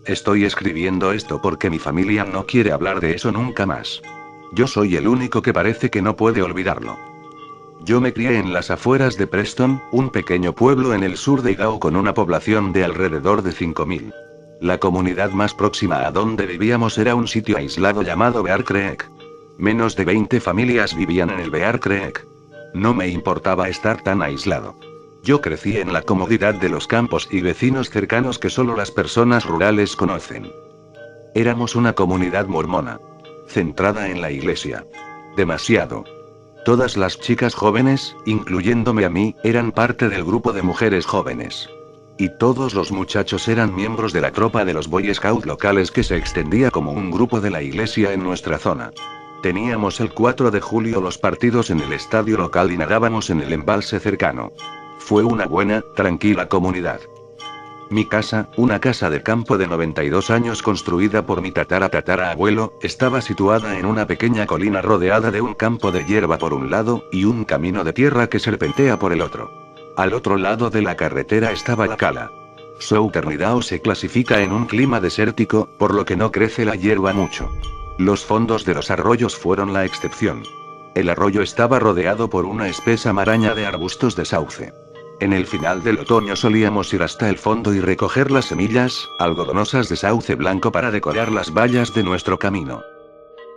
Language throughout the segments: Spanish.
Estoy escribiendo esto porque mi familia no quiere hablar de eso nunca más. Yo soy el único que parece que no puede olvidarlo. Yo me crié en las afueras de Preston, un pequeño pueblo en el sur de Idaho con una población de alrededor de 5000. La comunidad más próxima a donde vivíamos era un sitio aislado llamado Bear Creek. Menos de 20 familias vivían en el Bear Creek. No me importaba estar tan aislado. Yo crecí en la comodidad de los campos y vecinos cercanos que solo las personas rurales conocen. Éramos una comunidad mormona. Centrada en la iglesia. Demasiado. Todas las chicas jóvenes, incluyéndome a mí, eran parte del grupo de mujeres jóvenes. Y todos los muchachos eran miembros de la tropa de los Boy Scout locales que se extendía como un grupo de la iglesia en nuestra zona. Teníamos el 4 de julio los partidos en el estadio local y nadábamos en el embalse cercano. Fue una buena, tranquila comunidad. Mi casa, una casa de campo de 92 años construida por mi tatara-abuelo, estaba situada en una pequeña colina rodeada de un campo de hierba por un lado, y un camino de tierra que serpentea por el otro. Al otro lado de la carretera estaba la cala. Southern Idaho se clasifica en un clima desértico, por lo que no crece la hierba mucho. Los fondos de los arroyos fueron la excepción. El arroyo estaba rodeado por una espesa maraña de arbustos de sauce. En el final del otoño solíamos ir hasta el fondo y recoger las semillas, algodonosas de sauce blanco para decorar las vallas de nuestro camino.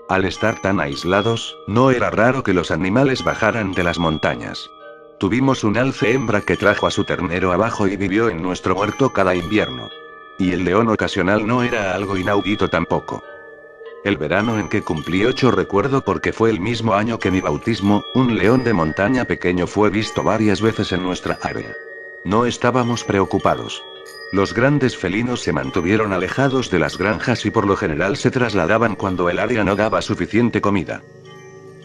Al estar tan aislados, no era raro que los animales bajaran de las montañas. Tuvimos un alce hembra que trajo a su ternero abajo y vivió en nuestro huerto cada invierno. Y el león ocasional no era algo inaudito tampoco. El verano en que cumplí 8 recuerdo porque fue el mismo año que mi bautismo, un león de montaña pequeño fue visto varias veces en nuestra área. No estábamos preocupados. Los grandes felinos se mantuvieron alejados de las granjas y por lo general se trasladaban cuando el área no daba suficiente comida.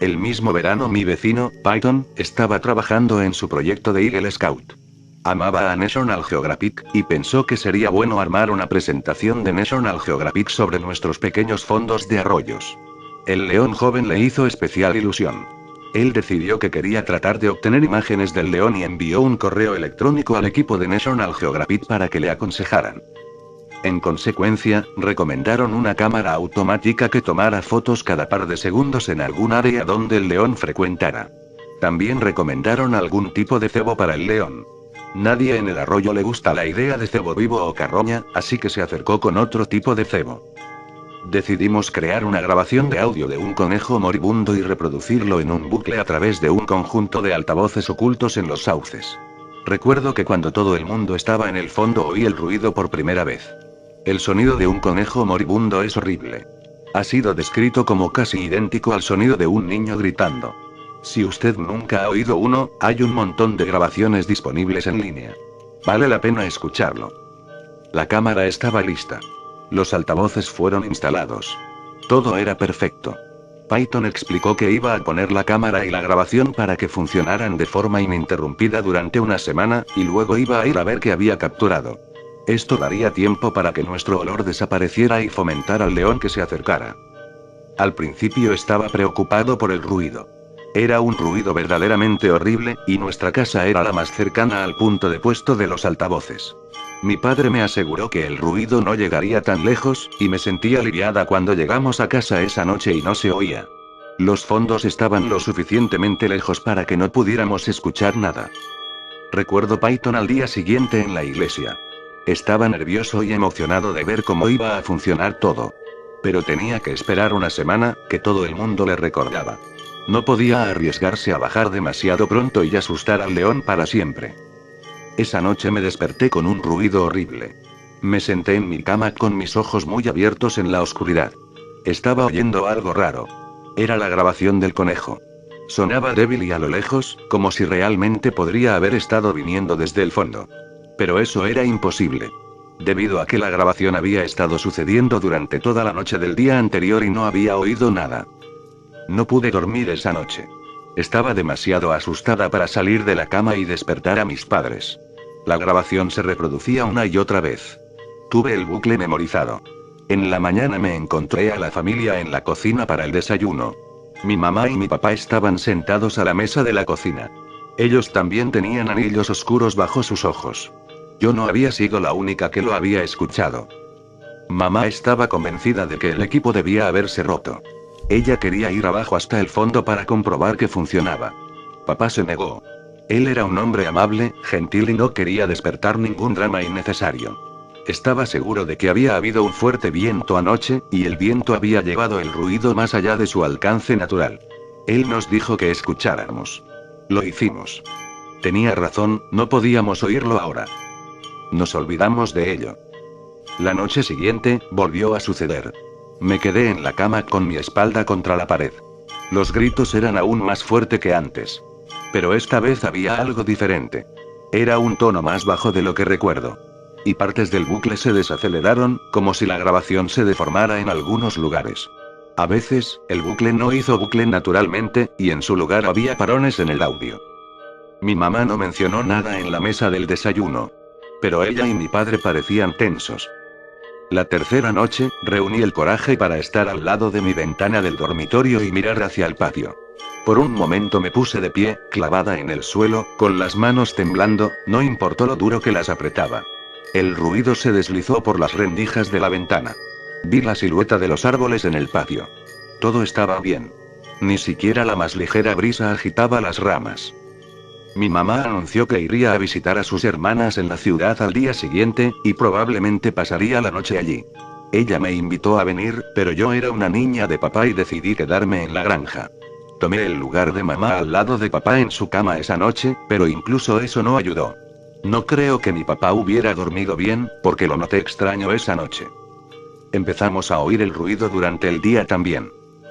El mismo verano mi vecino, Peyton, estaba trabajando en su proyecto de Eagle Scout. Amaba a National Geographic, y pensó que sería bueno armar una presentación de National Geographic sobre nuestros pequeños fondos de arroyos. El león joven le hizo especial ilusión. Él decidió que quería tratar de obtener imágenes del león y envió un correo electrónico al equipo de National Geographic para que le aconsejaran. En consecuencia, recomendaron una cámara automática que tomara fotos cada par de segundos en algún área donde el león frecuentara. También recomendaron algún tipo de cebo para el león. Nadie en el arroyo le gusta la idea de cebo vivo o carroña, así que se acercó con otro tipo de cebo. Decidimos crear una grabación de audio de un conejo moribundo y reproducirlo en un bucle a través de un conjunto de altavoces ocultos en los sauces. Recuerdo que cuando todo el mundo estaba en el fondo oí el ruido por primera vez. El sonido de un conejo moribundo es horrible. Ha sido descrito como casi idéntico al sonido de un niño gritando. Si usted nunca ha oído uno, hay un montón de grabaciones disponibles en línea. Vale la pena escucharlo. La cámara estaba lista. Los altavoces fueron instalados. Todo era perfecto. Peyton explicó que iba a poner la cámara y la grabación para que funcionaran de forma ininterrumpida durante una semana, y luego iba a ir a ver qué había capturado. Esto daría tiempo para que nuestro olor desapareciera y fomentar al león que se acercara. Al principio estaba preocupado por el ruido. Era un ruido verdaderamente horrible, y nuestra casa era la más cercana al punto de puesto de los altavoces. Mi padre me aseguró que el ruido no llegaría tan lejos, y me sentí aliviada cuando llegamos a casa esa noche y no se oía. Los fondos estaban lo suficientemente lejos para que no pudiéramos escuchar nada. Recuerdo Peyton al día siguiente en la iglesia. Estaba nervioso y emocionado de ver cómo iba a funcionar todo. Pero tenía que esperar una semana, que todo el mundo le recordaba. No podía arriesgarse a bajar demasiado pronto y asustar al león para siempre. Esa noche me desperté con un ruido horrible. Me senté en mi cama con mis ojos muy abiertos en la oscuridad. Estaba oyendo algo raro. Era la grabación del conejo. Sonaba débil y a lo lejos, como si realmente podría haber estado viniendo desde el fondo. Pero eso era imposible. Debido a que la grabación había estado sucediendo durante toda la noche del día anterior y no había oído nada. No pude dormir esa noche. Estaba demasiado asustada para salir de la cama y despertar a mis padres. La grabación se reproducía una y otra vez. Tuve el bucle memorizado. En la mañana me encontré a la familia en la cocina para el desayuno. Mi mamá y mi papá estaban sentados a la mesa de la cocina. Ellos también tenían anillos oscuros bajo sus ojos. Yo no había sido la única que lo había escuchado. Mamá estaba convencida de que el equipo debía haberse roto. Ella quería ir abajo hasta el fondo para comprobar que funcionaba. Papá se negó. Él era un hombre amable, gentil y no quería despertar ningún drama innecesario. Estaba seguro de que había habido un fuerte viento anoche, y el viento había llevado el ruido más allá de su alcance natural. Él nos dijo que escucháramos. Lo hicimos. Tenía razón, no podíamos oírlo ahora. Nos olvidamos de ello. La noche siguiente, volvió a suceder. Me quedé en la cama con mi espalda contra la pared. Los gritos eran aún más fuertes que antes. Pero esta vez había algo diferente. Era un tono más bajo de lo que recuerdo. Y partes del bucle se desaceleraron, como si la grabación se deformara en algunos lugares. A veces, el bucle no hizo bucle naturalmente, y en su lugar había parones en el audio. Mi mamá no mencionó nada en la mesa del desayuno. Pero ella y mi padre parecían tensos. La tercera noche, reuní el coraje para estar al lado de mi ventana del dormitorio y mirar hacia el patio. Por un momento me puse de pie, clavada en el suelo, con las manos temblando, no importó lo duro que las apretaba. El ruido se deslizó por las rendijas de la ventana. Vi la silueta de los árboles en el patio. Todo estaba bien. Ni siquiera la más ligera brisa agitaba las ramas. Mi mamá anunció que iría a visitar a sus hermanas en la ciudad al día siguiente, y probablemente pasaría la noche allí. Ella me invitó a venir, pero yo era una niña de papá y decidí quedarme en la granja. Tomé el lugar de mamá al lado de papá en su cama esa noche, pero incluso eso no ayudó. No creo que mi papá hubiera dormido bien, porque lo noté extraño esa noche. Empezamos a oír el ruido durante el día también.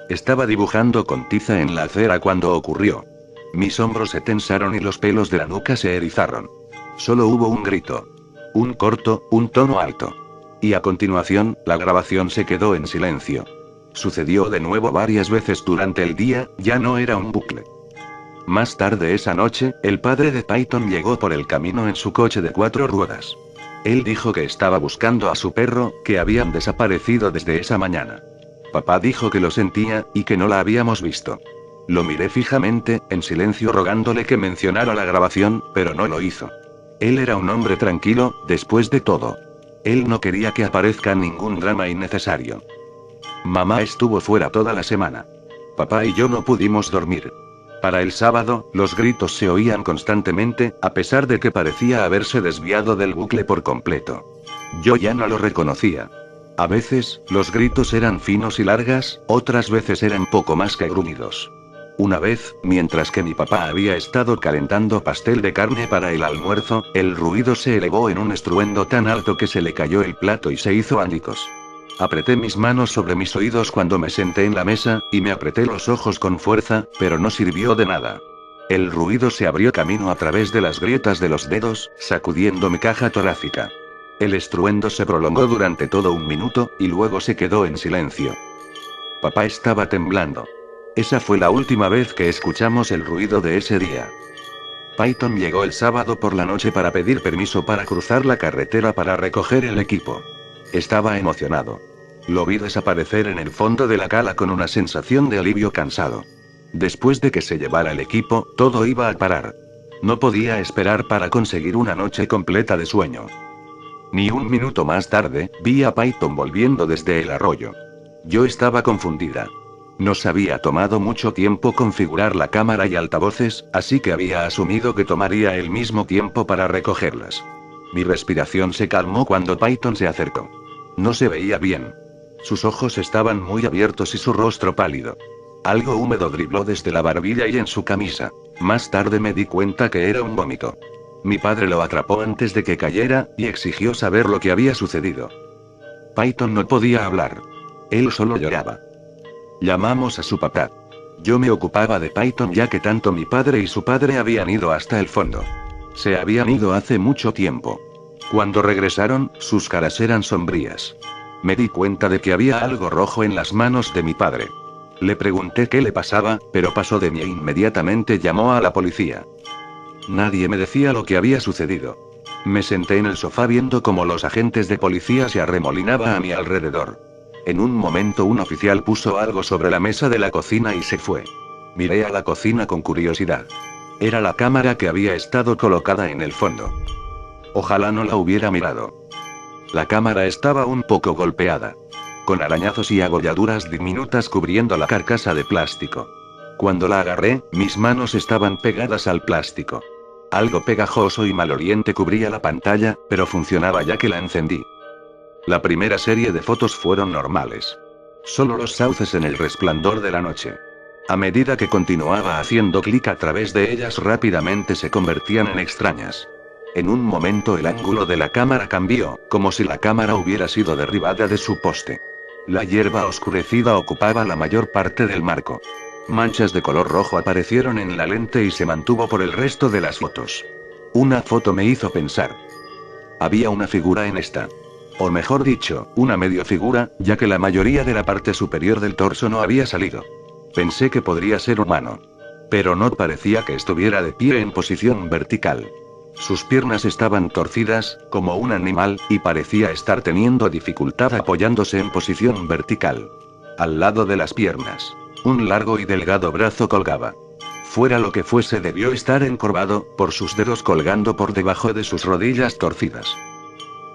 Estaba dibujando con tiza en la acera cuando ocurrió. Mis hombros se tensaron y los pelos de la nuca se erizaron. Solo hubo un grito. Un corto, un tono alto. Y a continuación, la grabación se quedó en silencio. Sucedió de nuevo varias veces durante el día, ya no era un bucle. Más tarde esa noche, el padre de Peyton llegó por el camino en su coche de 4 ruedas. Él dijo que estaba buscando a su perro, que habían desaparecido desde esa mañana. Papá dijo que lo sentía, y que no la habíamos visto. Lo miré fijamente, en silencio rogándole que mencionara la grabación, pero no lo hizo. Él era un hombre tranquilo, después de todo. Él no quería que aparezca ningún drama innecesario. Mamá estuvo fuera toda la semana. Papá y yo no pudimos dormir. Para el sábado, los gritos se oían constantemente, a pesar de que parecía haberse desviado del bucle por completo. Yo ya no lo reconocía. A veces, los gritos eran finos y largas, otras veces eran poco más que gruñidos. Una vez, mientras que mi papá había estado calentando pastel de carne para el almuerzo, el ruido se elevó en un estruendo tan alto que se le cayó el plato y se hizo ánicos. Apreté mis manos sobre mis oídos cuando me senté en la mesa, y me apreté los ojos con fuerza, pero no sirvió de nada. El ruido se abrió camino a través de las grietas de los dedos, sacudiendo mi caja torácica. El estruendo se prolongó durante todo un minuto, y luego se quedó en silencio. Papá estaba temblando. Esa fue la última vez que escuchamos el ruido de ese día. Peyton llegó el sábado por la noche para pedir permiso para cruzar la carretera para recoger el equipo. Estaba emocionado. Lo vi desaparecer en el fondo de la cala con una sensación de alivio cansado. Después de que se llevara el equipo, todo iba a parar. No podía esperar para conseguir una noche completa de sueño. Ni un minuto más tarde, vi a Peyton volviendo desde el arroyo. Yo estaba confundida. Nos había tomado mucho tiempo configurar la cámara y altavoces, así que había asumido que tomaría el mismo tiempo para recogerlas. Mi respiración se calmó cuando Peyton se acercó. No se veía bien. Sus ojos estaban muy abiertos y su rostro pálido. Algo húmedo dribló desde la barbilla y en su camisa. Más tarde me di cuenta que era un vómito. Mi padre lo atrapó antes de que cayera, y exigió saber lo que había sucedido. Peyton no podía hablar. Él solo lloraba. Llamamos a su papá. Yo me ocupaba de Peyton ya que tanto mi padre y su padre habían ido hasta el fondo. Se habían ido hace mucho tiempo. Cuando regresaron, sus caras eran sombrías. Me di cuenta de que había algo rojo en las manos de mi padre. Le pregunté qué le pasaba, pero pasó de mí e inmediatamente llamó a la policía. Nadie me decía lo que había sucedido. Me senté en el sofá viendo cómo los agentes de policía se arremolinaban a mi alrededor. En un momento un oficial puso algo sobre la mesa de la cocina y se fue. Miré a la cocina con curiosidad. Era la cámara que había estado colocada en el fondo. Ojalá no la hubiera mirado. La cámara estaba un poco golpeada, con arañazos y agolladuras diminutas cubriendo la carcasa de plástico. Cuando la agarré, mis manos estaban pegadas al plástico. Algo pegajoso y maloliente cubría la pantalla, pero funcionaba ya que la encendí. La primera serie de fotos fueron normales. Solo los sauces en el resplandor de la noche. A medida que continuaba haciendo clic a través de ellas rápidamente se convertían en extrañas. En un momento el ángulo de la cámara cambió, como si la cámara hubiera sido derribada de su poste. La hierba oscurecida ocupaba la mayor parte del marco. Manchas de color rojo aparecieron en la lente y se mantuvo por el resto de las fotos. Una foto me hizo pensar. Había una figura en esta. O mejor dicho, una medio figura, ya que la mayoría de la parte superior del torso no había salido. Pensé que podría ser humano. Pero no parecía que estuviera de pie en posición vertical. Sus piernas estaban torcidas, como un animal, y parecía estar teniendo dificultad apoyándose en posición vertical. Al lado de las piernas, un largo y delgado brazo colgaba. Fuera lo que fuese debió estar encorvado, por sus dedos colgando por debajo de sus rodillas torcidas.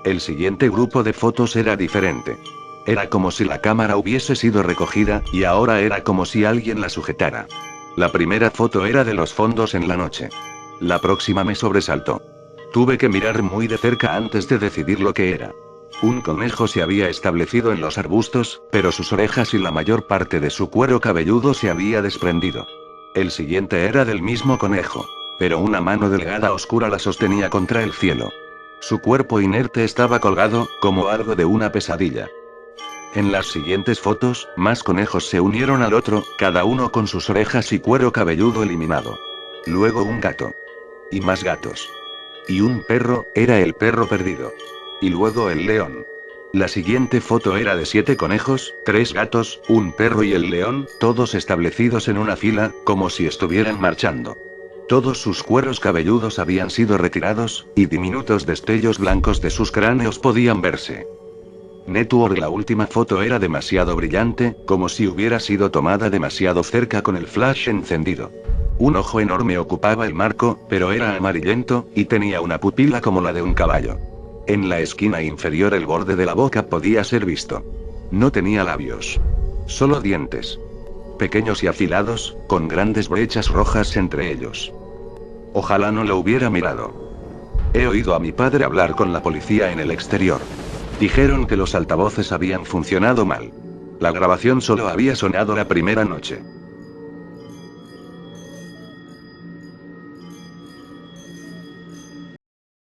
El siguiente grupo de fotos era diferente. Era como si la cámara hubiese sido recogida, y ahora era como si alguien la sujetara. La primera foto era de los fondos en la noche. La próxima me sobresaltó. Tuve que mirar muy de cerca antes de decidir lo que era. Un conejo se había establecido en los arbustos, pero sus orejas y la mayor parte de su cuero cabelludo se había desprendido. El siguiente era del mismo conejo, pero una mano delgada oscura la sostenía contra el cielo. Su cuerpo inerte estaba colgado, como algo de una pesadilla. En las siguientes fotos, más conejos se unieron al otro, cada uno con sus orejas y cuero cabelludo eliminado. Luego un gato. Y más gatos. Y un perro, era el perro perdido. Y luego el león. La siguiente foto era de 7 conejos, 3 gatos, un perro y el león, todos establecidos en una fila, como si estuvieran marchando. Todos sus cueros cabelludos habían sido retirados, y diminutos destellos blancos de sus cráneos podían verse. Network. La última foto era demasiado brillante, como si hubiera sido tomada demasiado cerca con el flash encendido. Un ojo enorme ocupaba el marco, pero era amarillento, y tenía una pupila como la de un caballo. En la esquina inferior el borde de la boca podía ser visto. No tenía labios. Solo dientes. Pequeños y afilados, con grandes brechas rojas entre ellos. Ojalá no lo hubiera mirado. He oído a mi padre hablar con la policía en el exterior. Dijeron que los altavoces habían funcionado mal. La grabación solo había sonado la primera noche.